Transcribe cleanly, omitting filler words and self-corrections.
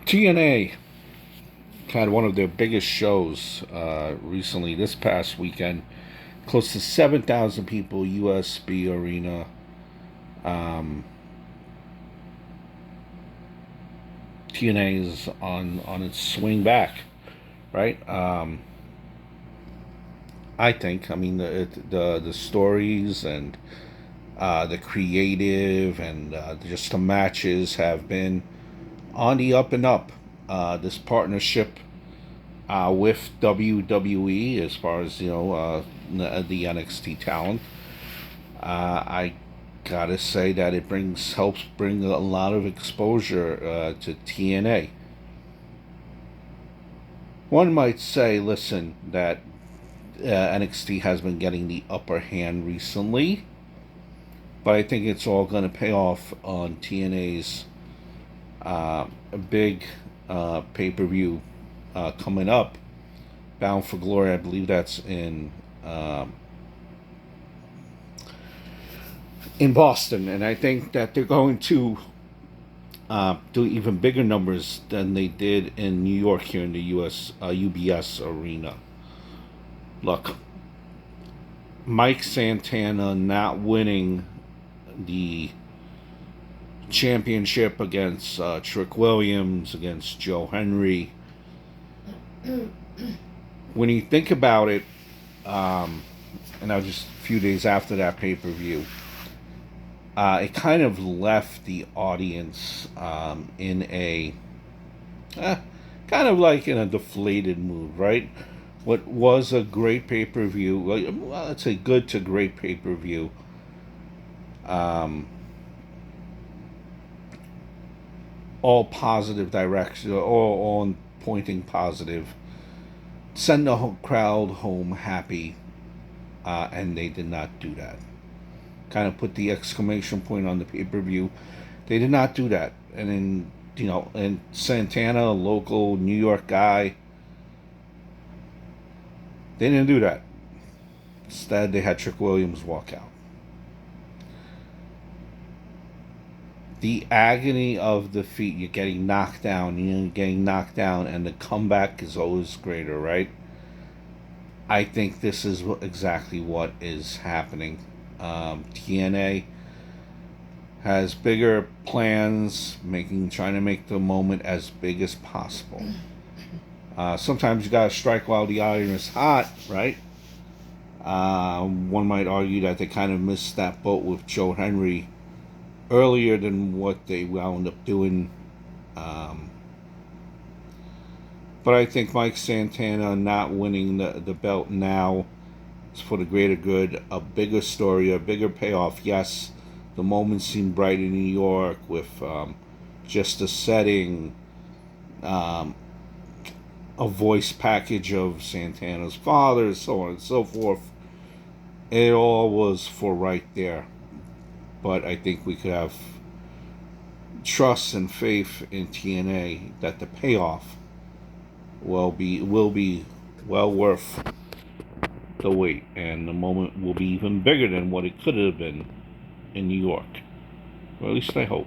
TNA had one of their biggest shows recently this past weekend. Close to 7,000 people, USB Arena. Um, TNA is on its swing back, right? I think. I mean, the stories and the creative and just the matches have been on the up and up. This partnership with WWE, as far as the NXT talent, I gotta say that it helps bring a lot of exposure to TNA. One might say, listen, that NXT has been getting the upper hand recently, but I think it's all going to pay off on TNA's big pay-per-view coming up, Bound for Glory. I believe that's in Boston, and I think that they're going to do even bigger numbers than they did in New York here in the U.S. UBS Arena. Look, Mike Santana not winning the championship against Trick Williams, against Joe Henry. When you think about it, and now just a few days after that pay-per-view, it kind of left the audience in a kind of like in a deflated mood, right? What was a great pay-per-view, well, let's say good to great pay-per-view, all positive direction, all pointing positive, send the crowd home happy, and they did not do that. Kind of put the exclamation point on the pay-per-view. They did not do that. And then, and Santana, a local New York guy, they didn't do that. Instead, they had Trick Williams walk out. The agony of defeat, you're getting knocked down, and the comeback is always greater, right? I think this is exactly what is happening. TNA has bigger plans, trying to make the moment as big as possible. Sometimes you gotta strike while the iron is hot, right? One might argue that they kind of missed that boat with Joe Henry earlier than what they wound up doing. But I think Mike Santana not winning the belt now is for the greater good, a bigger story, a bigger payoff. Yes, the moment seemed bright in New York with just the setting, a voice package of Santana's father, so on and so forth. It all was for right there. But I think we could have trust and faith in TNA that the payoff will be well worth the wait, and the moment will be even bigger than what it could have been in New York. Or at least I hope.